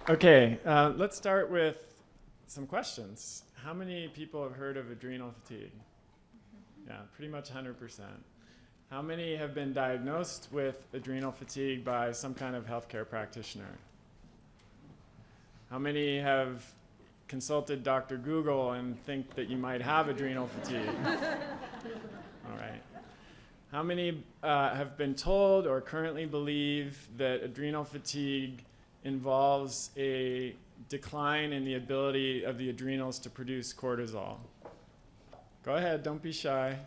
Okay, let's start with some questions. How many people have heard of adrenal fatigue? Yeah, pretty much 100%. How many have been diagnosed with adrenal fatigue by some kind of healthcare practitioner? How many have consulted Dr. Google and think that you might have adrenal fatigue? All right. How many have been told or currently believe that adrenal fatigue involves a decline in the ability of the adrenals to produce cortisol? Go ahead, don't be shy.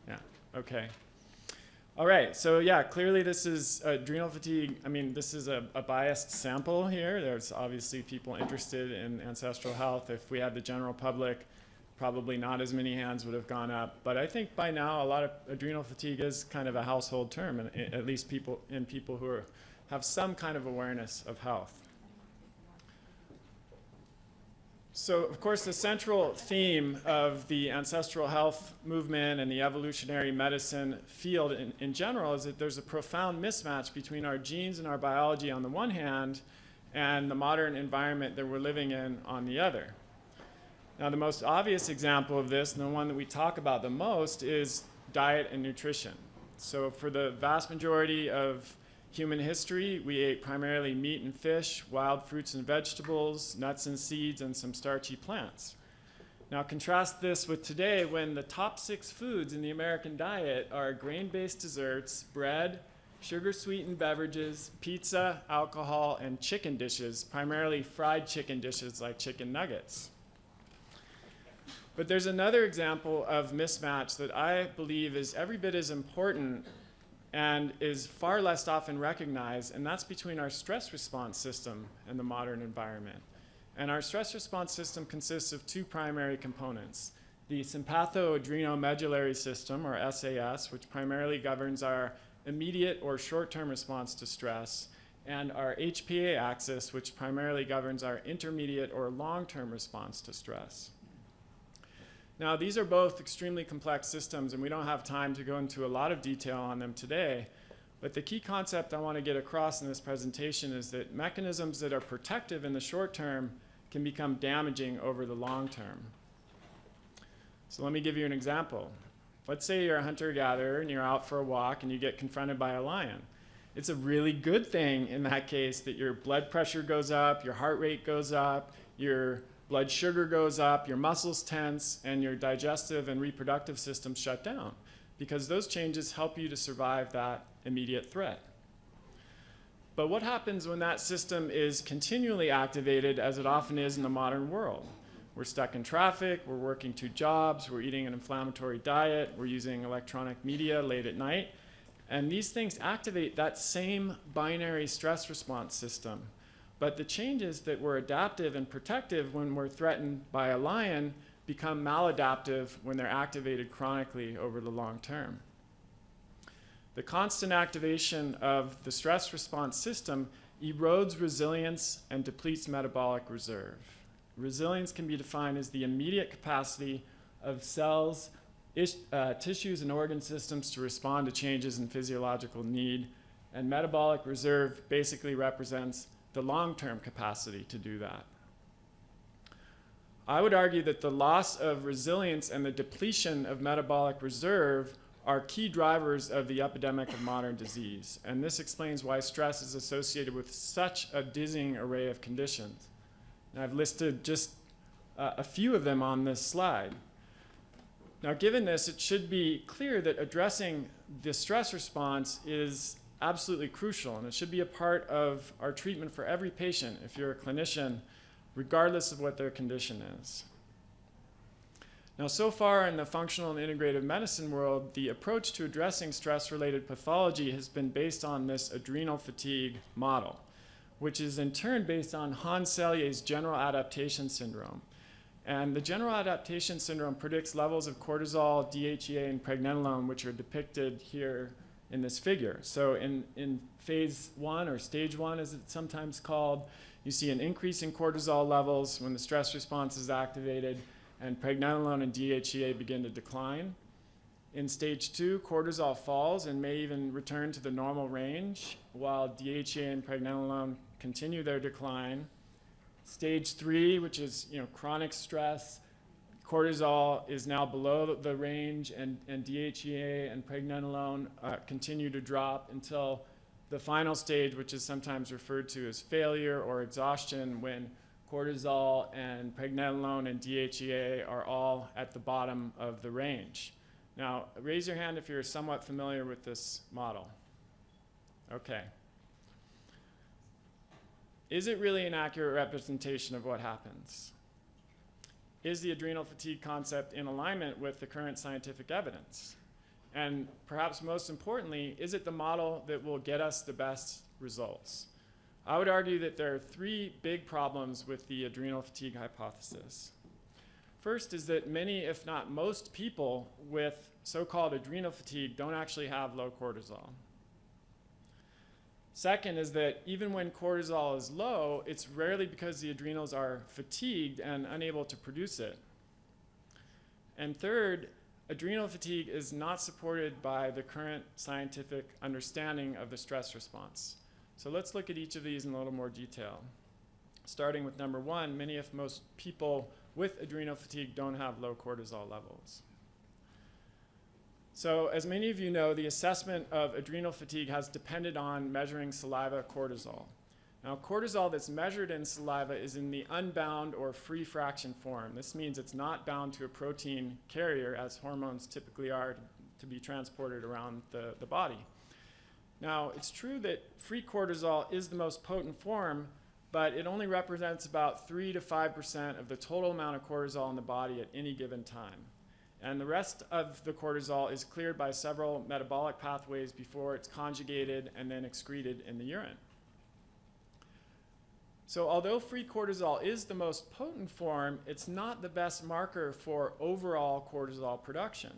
Yeah, okay. All right, so yeah, clearly this is adrenal fatigue. I mean, this is a biased sample here. There's obviously people interested in ancestral health. If we had the general public, probably not as many hands would have gone up. But I think by now a lot of adrenal fatigue is kind of a household term, and at least people who have some kind of awareness of health. So, of course, the central theme of the ancestral health movement and the evolutionary medicine field in general is that there's a profound mismatch between our genes and our biology on the one hand and the modern environment that we're living in on the other. Now, the most obvious example of this, and the one that we talk about the most, is diet and nutrition. So for the vast majority of human history, we ate primarily meat and fish, wild fruits and vegetables, nuts and seeds, and some starchy plants. Now contrast this with today, when the top 6 foods in the American diet are grain-based desserts, bread, sugar-sweetened beverages, pizza, alcohol, and chicken dishes, primarily fried chicken dishes like chicken nuggets. But there's another example of mismatch that I believe is every bit as important and is far less often recognized, and that's between our stress response system and the modern environment. And our stress response system consists of 2 primary components: the sympatho-adrenomedullary system, or SAS, which primarily governs our immediate or short-term response to stress, and our HPA axis, which primarily governs our intermediate or long-term response to stress. Now, these are both extremely complex systems, and we don't have time to go into a lot of detail on them today. But the key concept I want to get across in this presentation is that mechanisms that are protective in the short term can become damaging over the long term. So let me give you an example. Let's say you're a hunter-gatherer and you're out for a walk and you get confronted by a lion. It's a really good thing in that case that your blood pressure goes up, your heart rate goes up, your blood sugar goes up, your muscles tense, and your digestive and reproductive systems shut down, because those changes help you to survive that immediate threat. But what happens when that system is continually activated, as it often is in the modern world? We're stuck in traffic, we're working 2 jobs, we're eating an inflammatory diet, we're using electronic media late at night, and these things activate that same binary stress response system. But the changes that were adaptive and protective when we're threatened by a lion become maladaptive when they're activated chronically over the long term. The constant activation of the stress response system erodes resilience and depletes metabolic reserve. Resilience can be defined as the immediate capacity of cells, tissues, and organ systems to respond to changes in physiological need, and metabolic reserve basically represents the long-term capacity to do that. I would argue that the loss of resilience and the depletion of metabolic reserve are key drivers of the epidemic of modern disease, and this explains why stress is associated with such a dizzying array of conditions. And I've listed just a few of them on this slide. Now, given this, it should be clear that addressing the stress response is absolutely crucial, and it should be a part of our treatment for every patient if you're a clinician, regardless of what their condition is. Now, so far in the functional and integrative medicine world, the approach to addressing stress-related pathology has been based on this adrenal fatigue model, which is in turn based on Hans Selye's general adaptation syndrome. And the general adaptation syndrome predicts levels of cortisol, DHEA, and pregnenolone, which are depicted here in this figure. So in phase 1, or stage 1 as it's sometimes called, you see an increase in cortisol levels when the stress response is activated, and pregnenolone and DHEA begin to decline. In stage 2, cortisol falls and may even return to the normal range, while DHEA and pregnenolone continue their decline. Stage 3, which is chronic stress, cortisol is now below the range, and DHEA and pregnenolone continue to drop until the final stage, which is sometimes referred to as failure or exhaustion, when cortisol and pregnenolone and DHEA are all at the bottom of the range. Now, raise your hand if you're somewhat familiar with this model. Okay. Is it really an accurate representation of what happens? Is the adrenal fatigue concept in alignment with the current scientific evidence? And perhaps most importantly, is it the model that will get us the best results? I would argue that there are 3 big problems with the adrenal fatigue hypothesis. First is that many, if not most people with so-called adrenal fatigue don't actually have low cortisol. Second is that even when cortisol is low, it's rarely because the adrenals are fatigued and unable to produce it. And third, adrenal fatigue is not supported by the current scientific understanding of the stress response. So let's look at each of these in a little more detail. Starting with number 1, many if most people with adrenal fatigue don't have low cortisol levels. So as many of you know, the assessment of adrenal fatigue has depended on measuring saliva cortisol. Now, cortisol that's measured in saliva is in the unbound or free fraction form. This means it's not bound to a protein carrier, as hormones typically are to be transported around the body. Now, it's true that free cortisol is the most potent form, but it only represents about 3 to 5% of the total amount of cortisol in the body at any given time. And the rest of the cortisol is cleared by several metabolic pathways before it's conjugated and then excreted in the urine. So although free cortisol is the most potent form, it's not the best marker for overall cortisol production.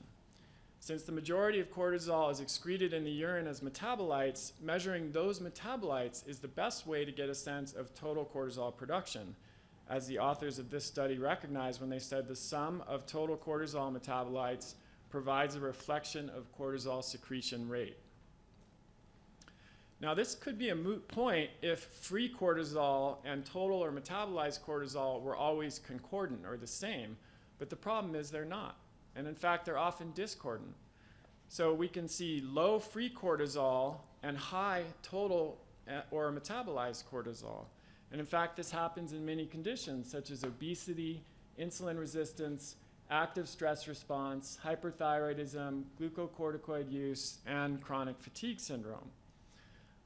Since the majority of cortisol is excreted in the urine as metabolites, measuring those metabolites is the best way to get a sense of total cortisol production, as the authors of this study recognized when they said the sum of total cortisol metabolites provides a reflection of cortisol secretion rate. Now, this could be a moot point if free cortisol and total or metabolized cortisol were always concordant or the same, but the problem is they're not. And in fact, they're often discordant. So we can see low free cortisol and high total or metabolized cortisol. And in fact, this happens in many conditions such as obesity, insulin resistance, active stress response, hyperthyroidism, glucocorticoid use, and chronic fatigue syndrome.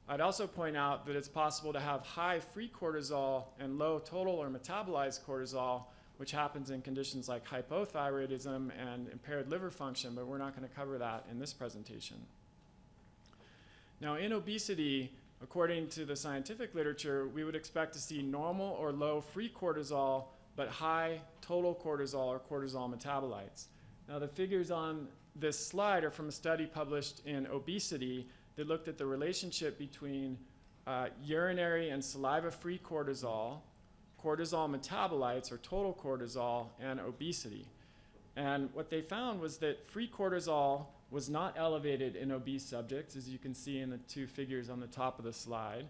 I'd also point out that it's possible to have high free cortisol and low total or metabolized cortisol, which happens in conditions like hypothyroidism and impaired liver function, but we're not going to cover that in this presentation. Now, in obesity, according to the scientific literature, we would expect to see normal or low free cortisol, but high total cortisol or cortisol metabolites. Now, the figures on this slide are from a study published in Obesity that looked at the relationship between urinary and saliva-free cortisol, cortisol metabolites or total cortisol, and obesity. And what they found was that free cortisol was not elevated in obese subjects, as you can see in the 2 figures on the top of the slide.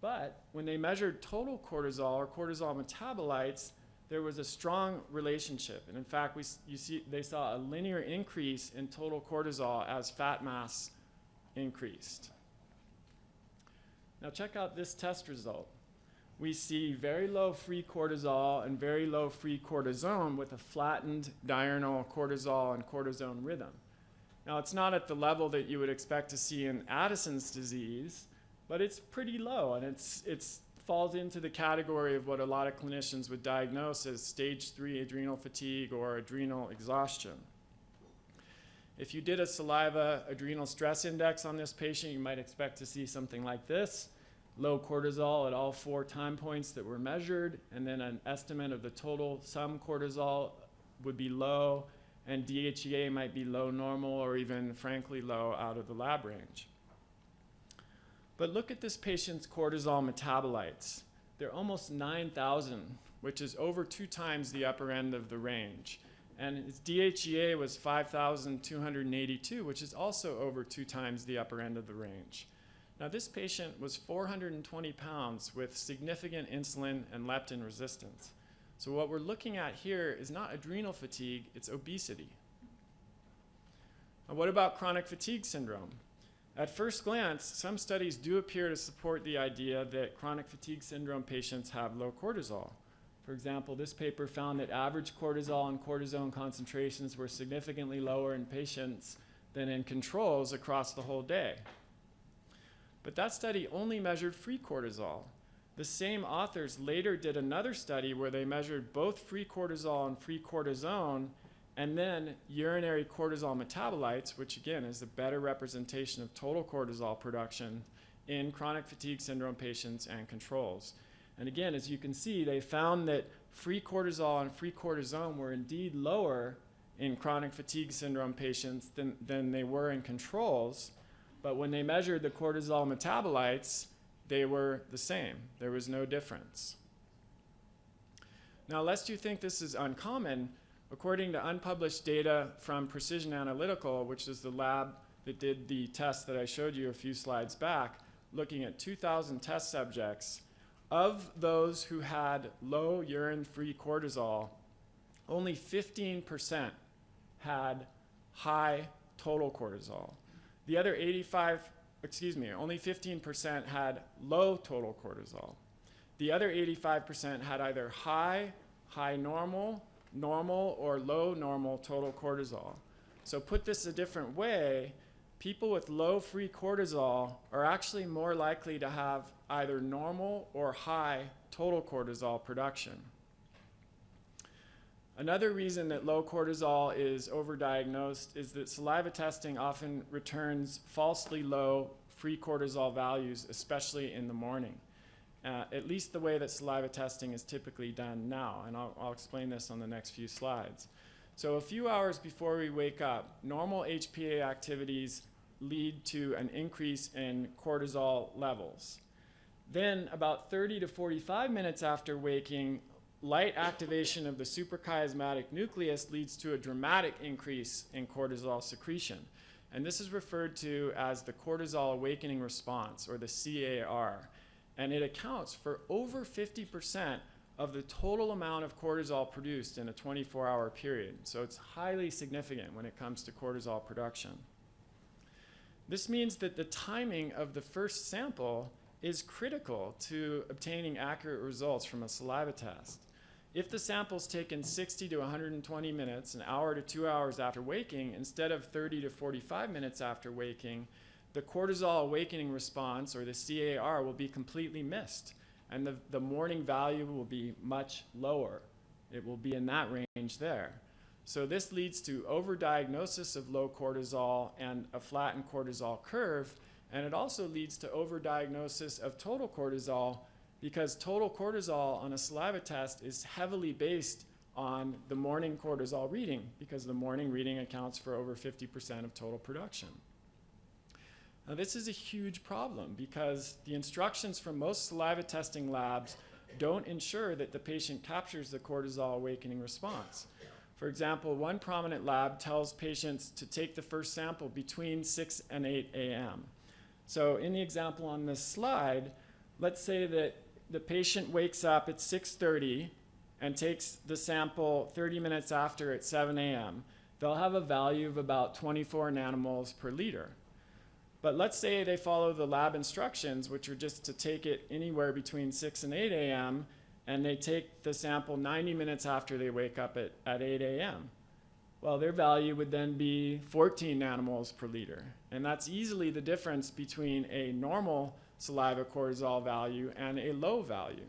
But when they measured total cortisol or cortisol metabolites, there was a strong relationship. And in fact, they saw a linear increase in total cortisol as fat mass increased. Now check out this test result. We see very low free cortisol and very low free cortisone with a flattened diurnal cortisol and cortisone rhythm. Now, it's not at the level that you would expect to see in Addison's disease, but it's pretty low, and it falls into the category of what a lot of clinicians would diagnose as stage 3 adrenal fatigue or adrenal exhaustion. If you did a saliva adrenal stress index on this patient, you might expect to see something like this: low cortisol at all 4 time points that were measured, and then an estimate of the total sum cortisol would be low, and DHEA might be low normal or even, frankly, low out of the lab range. But look at this patient's cortisol metabolites. They're almost 9,000, which is over 2 times the upper end of the range. And his DHEA was 5,282, which is also over 2 times the upper end of the range. Now, this patient was 420 pounds with significant insulin and leptin resistance. So what we're looking at here is not adrenal fatigue, it's obesity. Now, what about chronic fatigue syndrome? At first glance, some studies do appear to support the idea that chronic fatigue syndrome patients have low cortisol. For example, this paper found that average cortisol and cortisone concentrations were significantly lower in patients than in controls across the whole day. But that study only measured free cortisol. The same authors later did another study where they measured both free cortisol and free cortisone, and then urinary cortisol metabolites, which again is a better representation of total cortisol production in chronic fatigue syndrome patients and controls. And again, as you can see, they found that free cortisol and free cortisone were indeed lower in chronic fatigue syndrome patients than they were in controls. But when they measured the cortisol metabolites, they were the same. There was no difference. Now, lest you think this is uncommon, according to unpublished data from Precision Analytical, which is the lab that did the test that I showed you a few slides back, looking at 2,000 test subjects, of those who had low urine-free cortisol, only 15% had high total cortisol. The other only 15% had low total cortisol. The other 85% had either high normal, or low normal total cortisol. So put this a different way, people with low free cortisol are actually more likely to have either normal or high total cortisol production. Another reason that low cortisol is overdiagnosed is that saliva testing often returns falsely low free cortisol values, especially in the morning, at least the way that saliva testing is typically done now, and I'll explain this on the next few slides. So a few hours before we wake up, normal HPA activities lead to an increase in cortisol levels. Then about 30 to 45 minutes after waking, light activation of the suprachiasmatic nucleus leads to a dramatic increase in cortisol secretion. And this is referred to as the cortisol awakening response, or the CAR. And it accounts for over 50% of the total amount of cortisol produced in a 24-hour period. So it's highly significant when it comes to cortisol production. This means that the timing of the first sample is critical to obtaining accurate results from a saliva test. If the sample's taken 60 to 120 minutes, an hour to 2 hours after waking, instead of 30 to 45 minutes after waking, the cortisol awakening response, or the CAR, will be completely missed, and the morning value will be much lower. It will be in that range there. So this leads to overdiagnosis of low cortisol and a flattened cortisol curve, and it also leads to overdiagnosis of total cortisol, because total cortisol on a saliva test is heavily based on the morning cortisol reading, because the morning reading accounts for over 50% of total production. Now, this is a huge problem because the instructions from most saliva testing labs don't ensure that the patient captures the cortisol awakening response. For example, one prominent lab tells patients to take the first sample between 6 and 8 a.m. So in the example on this slide, let's say that the patient wakes up at 6:30 and takes the sample 30 minutes after at 7 a.m. They'll have a value of about 24 nanomoles per liter. But let's say they follow the lab instructions, which are just to take it anywhere between 6 and 8 a.m., and they take the sample 90 minutes after they wake up at 8 a.m. Well, their value would then be 14 nanomoles per liter. And that's easily the difference between a normal saliva cortisol value and a low value.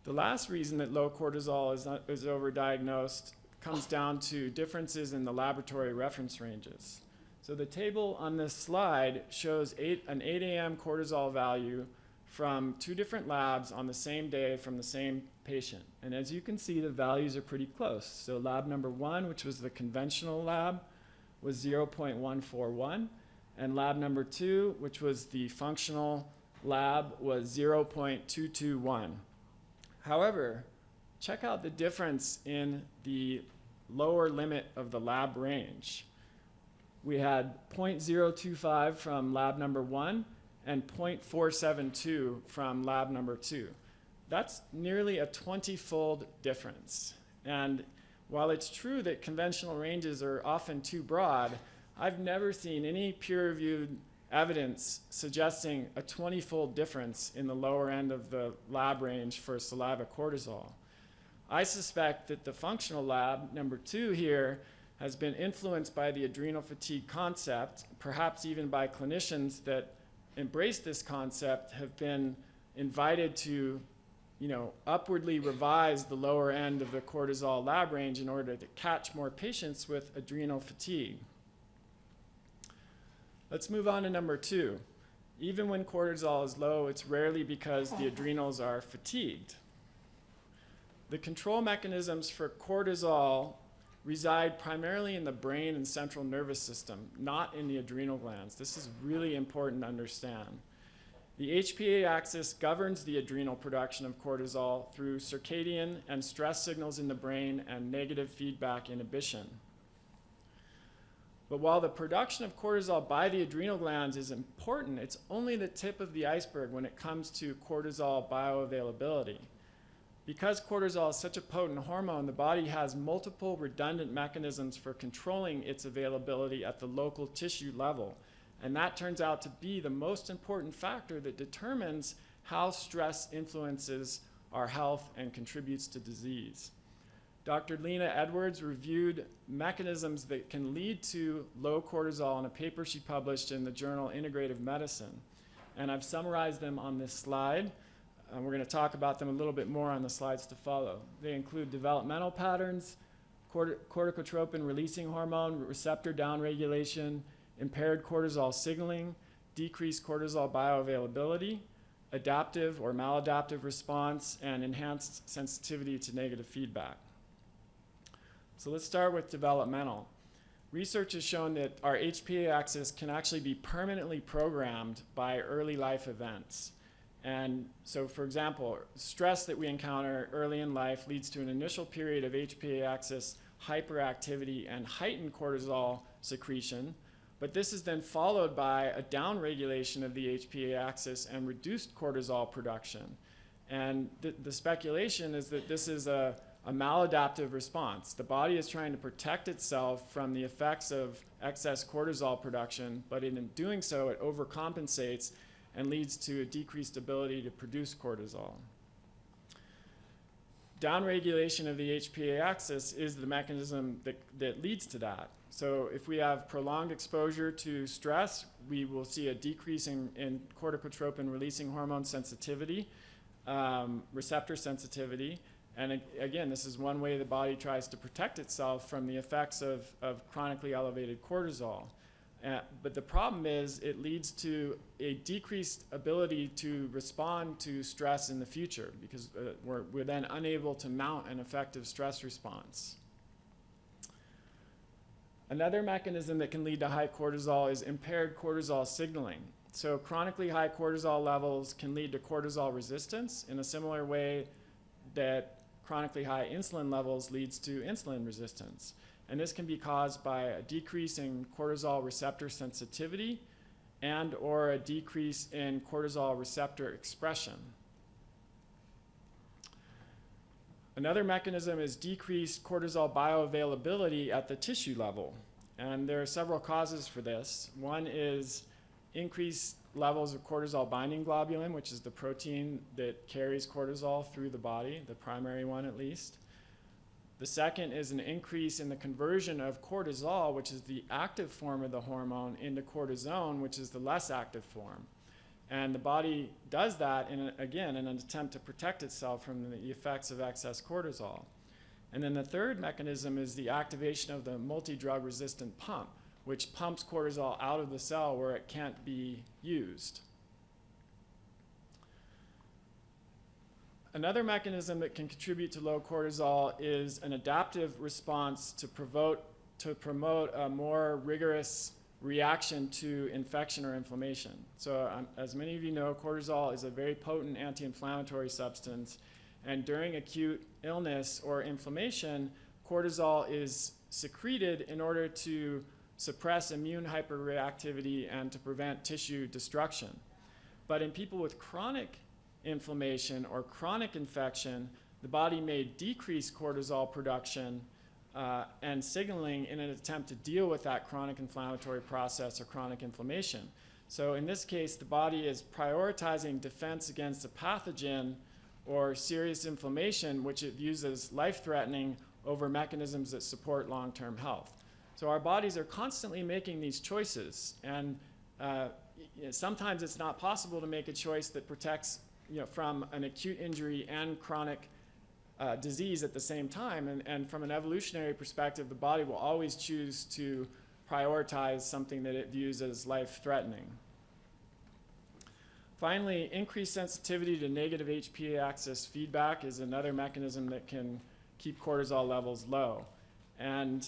The last reason that low cortisol is overdiagnosed comes down to differences in the laboratory reference ranges. So the table on this slide shows an 8 a.m. cortisol value from two different labs on the same day from the same patient. And as you can see, the values are pretty close. So lab number 1, which was the conventional lab, was 0.141. And lab number 2, which was the functional lab, was 0.221. However, check out the difference in the lower limit of the lab range. we had 0.025 from lab number 1 and 0.472 from lab number 2. That's nearly a 20-fold difference. And while it's true that conventional ranges are often too broad, I've never seen any peer-reviewed evidence suggesting a 20-fold difference in the lower end of the lab range for saliva cortisol. I suspect that the functional lab, number 2 here, has been influenced by the adrenal fatigue concept, perhaps even by clinicians that embrace this concept have been invited to upwardly revise the lower end of the cortisol lab range in order to catch more patients with adrenal fatigue. Let's move on to number 2. Even when cortisol is low, it's rarely because the adrenals are fatigued. The control mechanisms for cortisol reside primarily in the brain and central nervous system, not in the adrenal glands. This is really important to understand. The HPA axis governs the adrenal production of cortisol through circadian and stress signals in the brain and negative feedback inhibition. But while the production of cortisol by the adrenal glands is important, it's only the tip of the iceberg when it comes to cortisol bioavailability. Because cortisol is such a potent hormone, the body has multiple redundant mechanisms for controlling its availability at the local tissue level. And that turns out to be the most important factor that determines how stress influences our health and contributes to disease. Dr. Lena Edwards reviewed mechanisms that can lead to low cortisol in a paper she published in the journal Integrative Medicine. And I've summarized them on this slide. We're going to talk about them a little bit more on the slides to follow. They include developmental patterns, corticotropin releasing hormone, receptor downregulation, impaired cortisol signaling, decreased cortisol bioavailability, adaptive or maladaptive response, and enhanced sensitivity to negative feedback. So let's start with developmental. Research has shown that our HPA axis can actually be permanently programmed by early life events. And so, for example, stress that we encounter early in life leads to an initial period of HPA axis hyperactivity and heightened cortisol secretion. But this is then followed by a downregulation of the HPA axis and reduced cortisol production. And the speculation is that this is a maladaptive response. The body is trying to protect itself from the effects of excess cortisol production, but in doing so, it overcompensates and leads to a decreased ability to produce cortisol. Downregulation of the HPA axis is the mechanism that leads to that. So if we have prolonged exposure to stress, we will see a decrease in corticotropin releasing hormone sensitivity, receptor sensitivity. And again, this is one way the body tries to protect itself from the effects of chronically elevated cortisol. But the problem is it leads to a decreased ability to respond to stress in the future because we're then unable to mount an effective stress response. Another mechanism that can lead to high cortisol is impaired cortisol signaling. So chronically high cortisol levels can lead to cortisol resistance in a similar way that chronically high insulin levels leads to insulin resistance. And this can be caused by a decrease in cortisol receptor sensitivity and or a decrease in cortisol receptor expression. Another mechanism is decreased cortisol bioavailability at the tissue level. And there are several causes for this. One is increased levels of cortisol binding globulin, which is the protein that carries cortisol through the body, the primary one at least. The second is an increase in the conversion of cortisol, which is the active form of the hormone, into cortisone, which is the less active form. And the body does that, again, in an attempt to protect itself from the effects of excess cortisol. And then the third mechanism is the activation of the multi-drug resistant pump, which pumps cortisol out of the cell where it can't be used. Another mechanism that can contribute to low cortisol is an adaptive response to promote a more rigorous reaction to infection or inflammation. So as many of you know, cortisol is a very potent anti-inflammatory substance. And during acute illness or inflammation, cortisol is secreted in order to suppress immune hyperreactivity and to prevent tissue destruction. But in people with chronic inflammation or chronic infection, the body may decrease cortisol production and signaling in an attempt to deal with that chronic inflammatory process or chronic inflammation. So in this case, the body is prioritizing defense against a pathogen or serious inflammation, which it views as life-threatening, over mechanisms that support long-term health. So our bodies are constantly making these choices, and sometimes it's not possible to make a choice that protects from an acute injury and chronic disease at the same time. And from an evolutionary perspective, the body will always choose to prioritize something that it views as life-threatening. Finally, increased sensitivity to negative HPA axis feedback is another mechanism that can keep cortisol levels low. And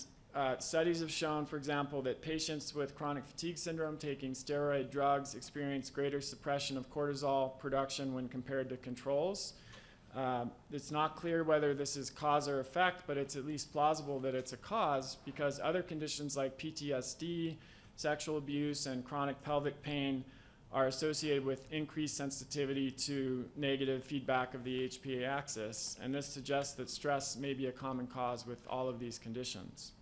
studies have shown, for example, that patients with chronic fatigue syndrome taking steroid drugs experience greater suppression of cortisol production when compared to controls. It's not clear whether this is cause or effect, but it's at least plausible that it's a cause, because other conditions like PTSD, sexual abuse, and chronic pelvic pain are associated with increased sensitivity to negative feedback of the HPA axis. And this suggests that stress may be a common cause with all of these conditions.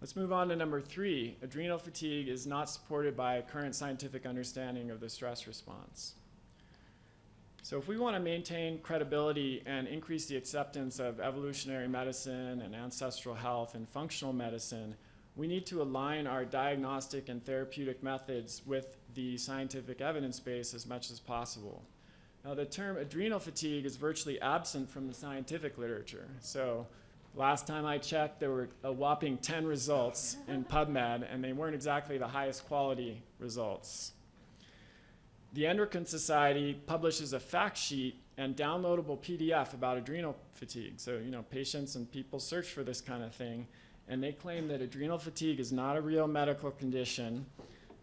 Let's move on to number 3. Adrenal fatigue is not supported by current scientific understanding of the stress response. So if we want to maintain credibility and increase the acceptance of evolutionary medicine and ancestral health and functional medicine, we need to align our diagnostic and therapeutic methods with the scientific evidence base as much as possible. Now, the term adrenal fatigue is virtually absent from the scientific literature. So last time I checked, there were a whopping 10 results in PubMed, and they weren't exactly the highest quality results. The Endocrine Society publishes a fact sheet and downloadable PDF about adrenal fatigue. So, patients and people search for this kind of thing, and they claim that adrenal fatigue is not a real medical condition.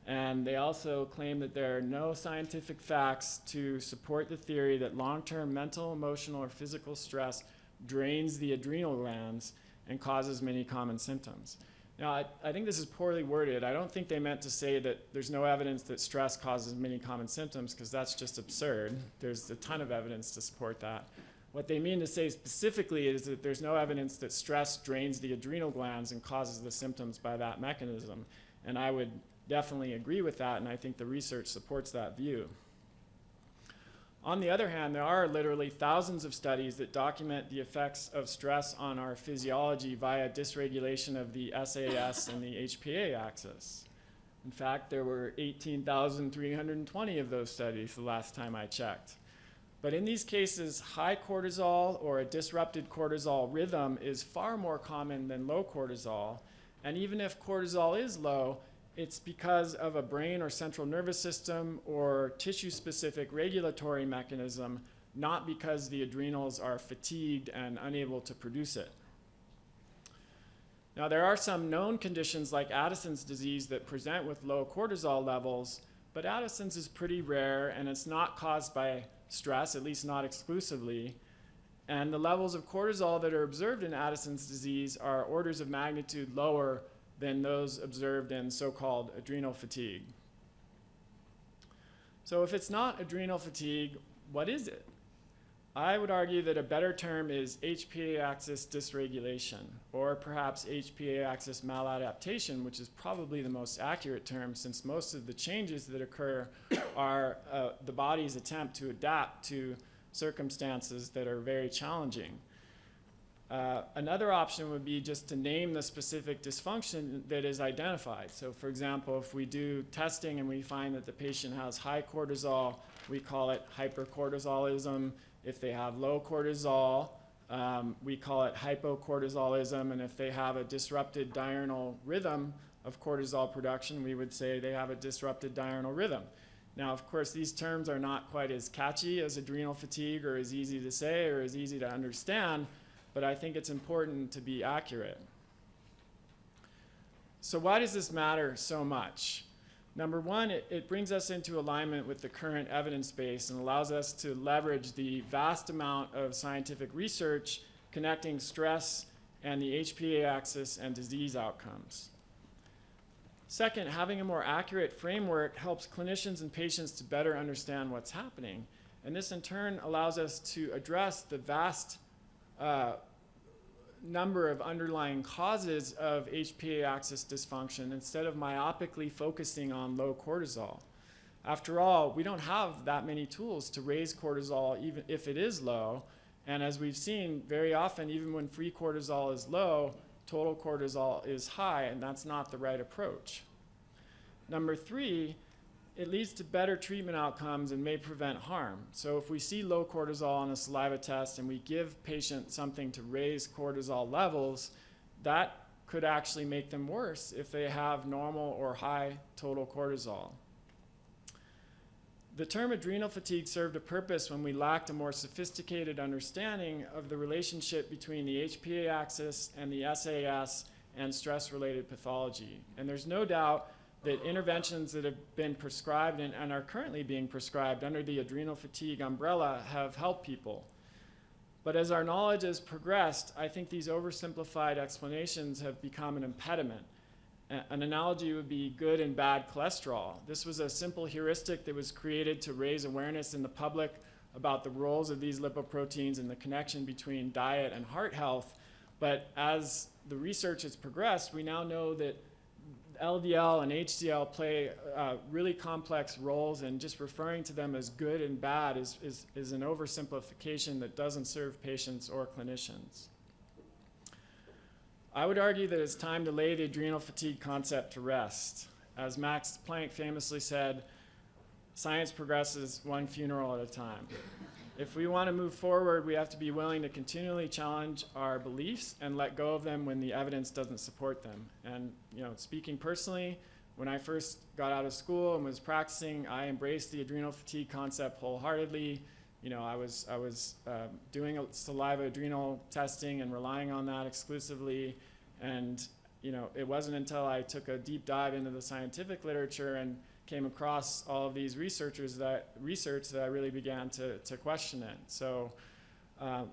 And they also claim that there are no scientific facts to support the theory that long-term mental, emotional, or physical stress drains the adrenal glands and causes many common symptoms. Now, I think this is poorly worded. I don't think they meant to say that there's no evidence that stress causes many common symptoms, because that's just absurd. There's a ton of evidence to support that. What they mean to say specifically is that there's no evidence that stress drains the adrenal glands and causes the symptoms by that mechanism. And I would definitely agree with that, and I think the research supports that view. On the other hand, there are literally thousands of studies that document the effects of stress on our physiology via dysregulation of the SAS and the HPA axis. In fact, there were 18,320 of those studies the last time I checked. But in these cases, high cortisol or a disrupted cortisol rhythm is far more common than low cortisol. And even if cortisol is low, it's because of a brain or central nervous system or tissue-specific regulatory mechanism, not because the adrenals are fatigued and unable to produce it. Now, there are some known conditions like Addison's disease that present with low cortisol levels, but Addison's is pretty rare, and it's not caused by stress, at least not exclusively. And the levels of cortisol that are observed in Addison's disease are orders of magnitude lower than those observed in so-called adrenal fatigue. So if it's not adrenal fatigue, what is it? I would argue that a better term is HPA axis dysregulation, or perhaps HPA axis maladaptation, which is probably the most accurate term, since most of the changes that occur are the body's attempt to adapt to circumstances that are very challenging. Another option would be just to name the specific dysfunction that is identified. So for example, if we do testing and we find that the patient has high cortisol, we call it hypercortisolism. If they have low cortisol, we call it hypocortisolism. And if they have a disrupted diurnal rhythm of cortisol production, we would say they have a disrupted diurnal rhythm. Now, of course, these terms are not quite as catchy as adrenal fatigue, or as easy to say, or as easy to understand, but I think it's important to be accurate. So why does this matter so much? Number one, it brings us into alignment with the current evidence base and allows us to leverage the vast amount of scientific research connecting stress and the HPA axis and disease outcomes. Second, having a more accurate framework helps clinicians and patients to better understand what's happening. And this in turn allows us to address the vast number of underlying causes of HPA axis dysfunction instead of myopically focusing on low cortisol. After all, we don't have that many tools to raise cortisol even if it is low. And as we've seen, very often, even when free cortisol is low, total cortisol is high, and that's not the right approach. Number three, it leads to better treatment outcomes and may prevent harm. So if we see low cortisol on a saliva test and we give patients something to raise cortisol levels, that could actually make them worse if they have normal or high total cortisol. The term adrenal fatigue served a purpose when we lacked a more sophisticated understanding of the relationship between the HPA axis and the SAS and stress-related pathology. And there's no doubt that interventions that have been prescribed and are currently being prescribed under the adrenal fatigue umbrella have helped people. But as our knowledge has progressed, I think these oversimplified explanations have become an impediment. An analogy would be good and bad cholesterol. This was a simple heuristic that was created to raise awareness in the public about the roles of these lipoproteins and the connection between diet and heart health. But as the research has progressed, we now know that LDL and HDL play really complex roles, and just referring to them as good and bad is an oversimplification that doesn't serve patients or clinicians. I would argue that it's time to lay the adrenal fatigue concept to rest. As Max Planck famously said, science progresses one funeral at a time. If we want to move forward, we have to be willing to continually challenge our beliefs and let go of them when the evidence doesn't support them. And speaking personally, when I first got out of school and was practicing, I embraced the adrenal fatigue concept wholeheartedly. I was doing saliva adrenal testing and relying on that exclusively. And it wasn't until I took a deep dive into the scientific literature and came across all of these research that I really began to question it. So, I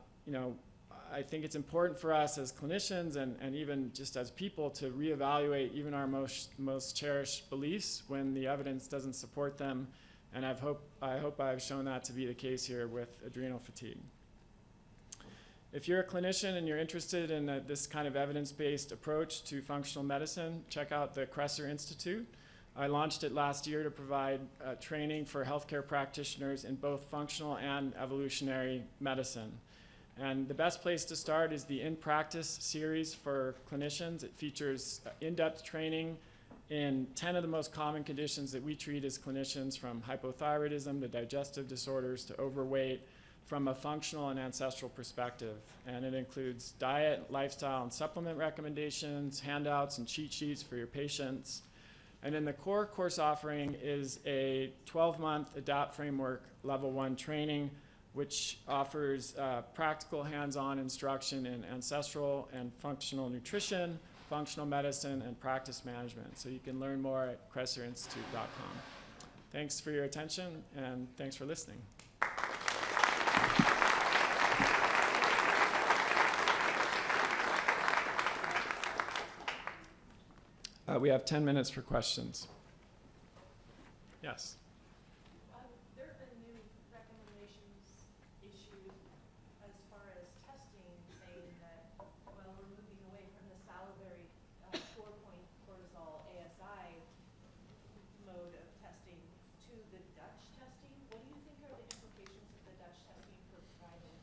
think it's important for us as clinicians and even just as people to reevaluate even our most cherished beliefs when the evidence doesn't support them. And I hope I've shown that to be the case here with adrenal fatigue. If you're a clinician and you're interested in this kind of evidence-based approach to functional medicine, check out the Kresser Institute. I launched it last year to provide training for healthcare practitioners in both functional and evolutionary medicine. And the best place to start is the In Practice series for clinicians. It features in-depth training in 10 of the most common conditions that we treat as clinicians, from hypothyroidism to digestive disorders to overweight, from a functional and ancestral perspective. And it includes diet, lifestyle, and supplement recommendations, handouts, and cheat sheets for your patients. And then the core course offering is a 12-month ADAPT framework level 1 training, which offers practical hands-on instruction in ancestral and functional nutrition, functional medicine, and practice management. So you can learn more at KresserInstitute.com. Thanks for your attention, and thanks for listening. We have 10 minutes for questions. Yes? There have been new recommendations issued as far as testing, saying that, well, we're moving away from the salivary 4-point cortisol ASI mode of testing to the Dutch testing. What do you think are the implications of the Dutch testing for providing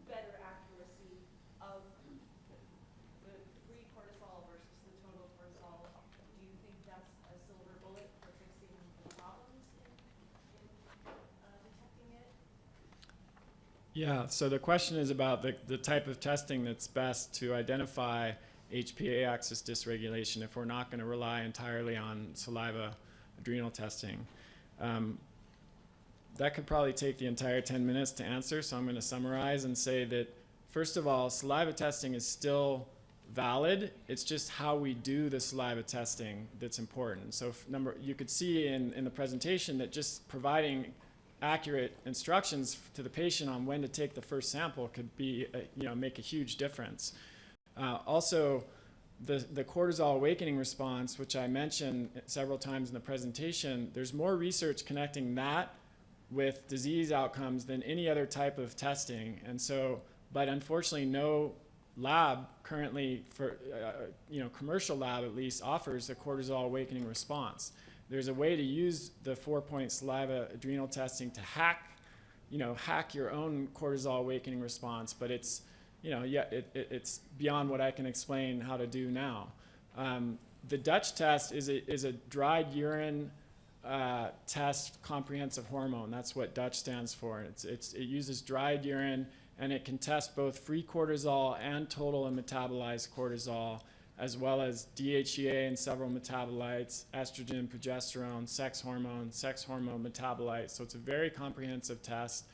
better accuracy of the free cortisol versus the total cortisol? Do you think that's a silver bullet for fixing the problems in detecting it? Yeah, so the question is about the type of testing that's best to identify HPA axis dysregulation if we're not going to rely entirely on saliva adrenal testing. That could probably take the entire 10 minutes to answer, so I'm going to summarize and say that, first of all, saliva testing is still valid. It's just how we do the saliva testing that's important. So you could see in the presentation that just providing accurate instructions to the patient on when to take the first sample could be, make a huge difference. Also, the cortisol awakening response, which I mentioned several times in the presentation, there's more research connecting that with disease outcomes than any other type of testing. And so, but unfortunately, no lab currently, for commercial lab at least, offers a cortisol awakening response. There's a way to use the 4-point saliva adrenal testing to hack your own cortisol awakening response, but it's it's beyond what I can explain how to do now. The Dutch test is a dried urine test comprehensive hormone. That's what Dutch stands for. It uses dried urine, and it can test both free cortisol and total and metabolized cortisol, as well as DHEA and several metabolites, estrogen, progesterone, sex hormone metabolites. So it's a very comprehensive test.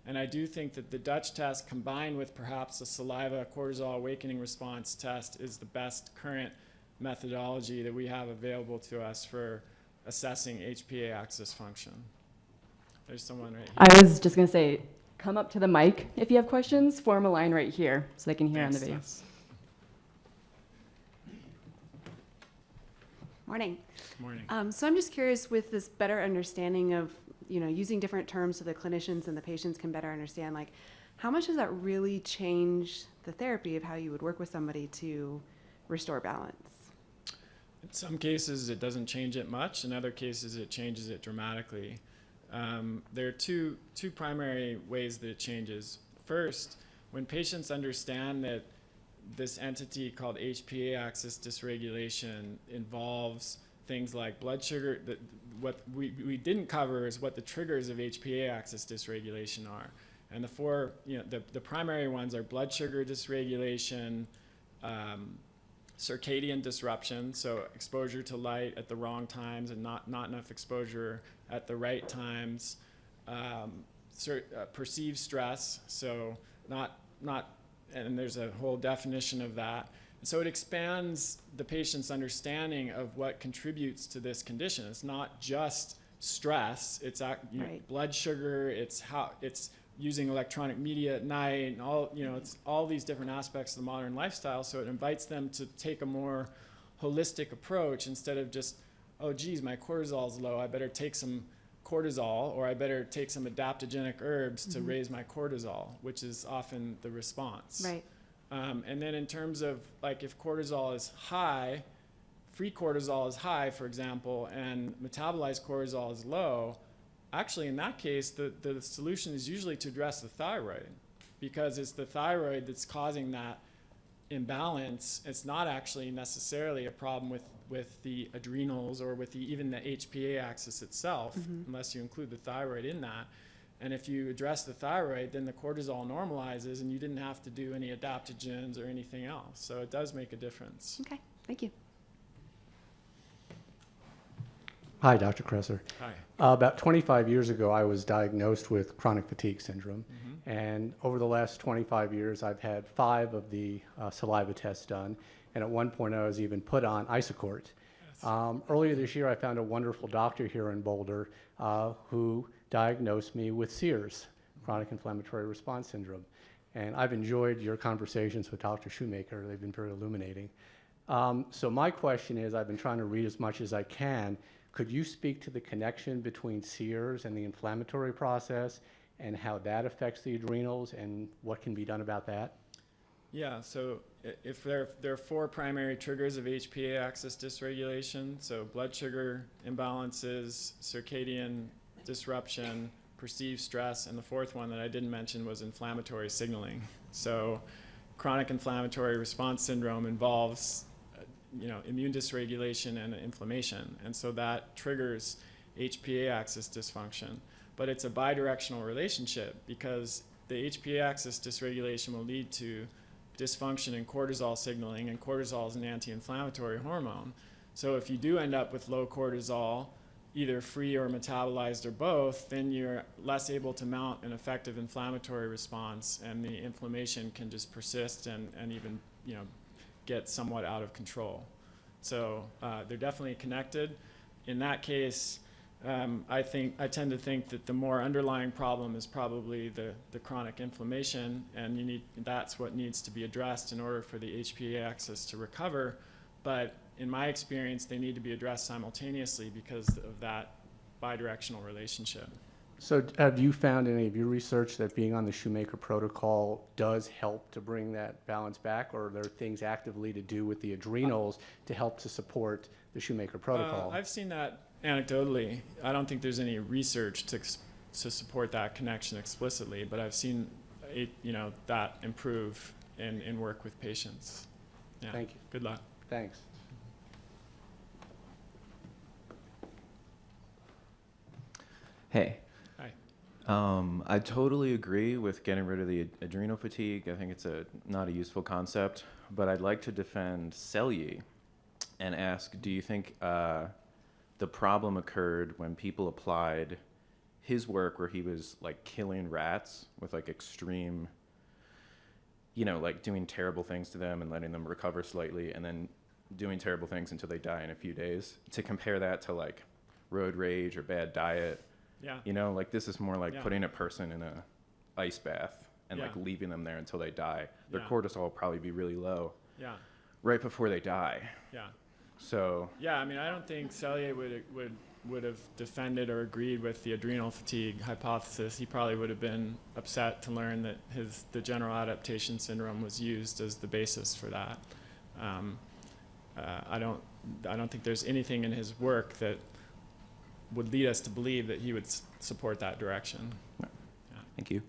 And I do think that the Dutch test, combined with perhaps the saliva cortisol awakening response test, is the best current methodology that we have available to us for assessing HPA axis function. There's someone right here. I was just going to say, come up to the mic if you have questions. Form a line right here so they can hear on the video. Thanks. Morning. Morning. So I'm just curious, with this better understanding of, using different terms so the clinicians and the patients can better understand, like, how much does that really change the therapy of how you would work with somebody to restore balance? In some cases, it doesn't change it much. In other cases, it changes it dramatically. There are two primary ways that it changes. First, when patients understand that this entity called HPA axis dysregulation involves things like blood sugar. What we didn't cover is what the triggers of HPA axis dysregulation are. And the primary ones are blood sugar dysregulation, circadian disruption, so exposure to light at the wrong times and not enough exposure at the right times, perceived stress, so and there's a whole definition of that. And so it expands the patient's understanding of what contributes to this condition. It's not just stress, it's Right. blood sugar, it's using electronic media at night, and it's all these different aspects of the modern lifestyle. So it invites them to take a more holistic approach instead of just, oh geez, my cortisol's low, I better take some cortisol, or I better take some adaptogenic herbs to raise my cortisol, which is often the response. Right. And then in terms of, like, if cortisol is high, free cortisol is high, for example, and metabolized cortisol is low, actually in that case, the solution is usually to address the thyroid, because it's the thyroid that's causing that imbalance. It's not actually necessarily a problem with the adrenals or with even the HPA axis itself, unless you include the thyroid in that. And if you address the thyroid, then the cortisol normalizes and you didn't have to do any adaptogens or anything else. So it does make a difference. Okay, thank you. Hi, Dr. Kresser. Hi. About 25 years ago, I was diagnosed with chronic fatigue syndrome. And over the last 25 years, I've had 5 of the saliva tests done. And at one point, I was even put on Isocort. Earlier this year, I found a wonderful doctor here in Boulder who diagnosed me with CIRS, chronic inflammatory response syndrome. And I've enjoyed your conversations with Dr. Shoemaker. They've been very illuminating. So my question is, I've been trying to read as much as I can. Could you speak to the connection between CIRS and the inflammatory process and how that affects the adrenals and what can be done about that? Yeah, so if there are 4 primary triggers of HPA axis dysregulation, so blood sugar imbalances, circadian disruption, perceived stress, and the 4th one that I didn't mention was inflammatory signaling. So chronic inflammatory response syndrome involves immune dysregulation and inflammation, and so that triggers HPA axis dysfunction. But it's a bidirectional relationship, because the HPA axis dysregulation will lead to dysfunction in cortisol signaling, and cortisol is an anti-inflammatory hormone. So if you do end up with low cortisol, either free or metabolized or both, then you're less able to mount an effective inflammatory response, and the inflammation can just persist and even get somewhat out of control. So they're definitely connected. In that case, I tend to think that the more underlying problem is probably the chronic inflammation, and that's what needs to be addressed in order for the HPA axis to recover. But in my experience, they need to be addressed simultaneously because of that bidirectional relationship. So have you found in any of your research that being on the Shoemaker protocol does help to bring that balance back, or are there things actively to do with the adrenals to help to support the Shoemaker protocol? I've seen that anecdotally. I don't think there's any research to support that connection explicitly, but I've seen that improve in work with patients. Yeah. Thank you. Good luck. Thanks. Hey. Hi. I totally agree with getting rid of the adrenal fatigue. I think it's not a useful concept, but I'd like to defend Selye and ask, do you think the problem occurred when people applied his work where he was like killing rats with like extreme, like doing terrible things to them and letting them recover slightly and then doing terrible things until they die in a few days, to compare that to like road rage or bad diet? Yeah. Like this is more like putting a person in a ice bath and like Yeah. leaving them there until they die. Their Yeah. cortisol will probably be really low Yeah. right before they die. Yeah. So Yeah, I mean, I don't think Selye would have defended or agreed with the adrenal fatigue hypothesis. He probably would have been upset to learn that the general adaptation syndrome was used as the basis for that. I don't think there's anything in his work that would lead us to believe that he would support that direction. thank you.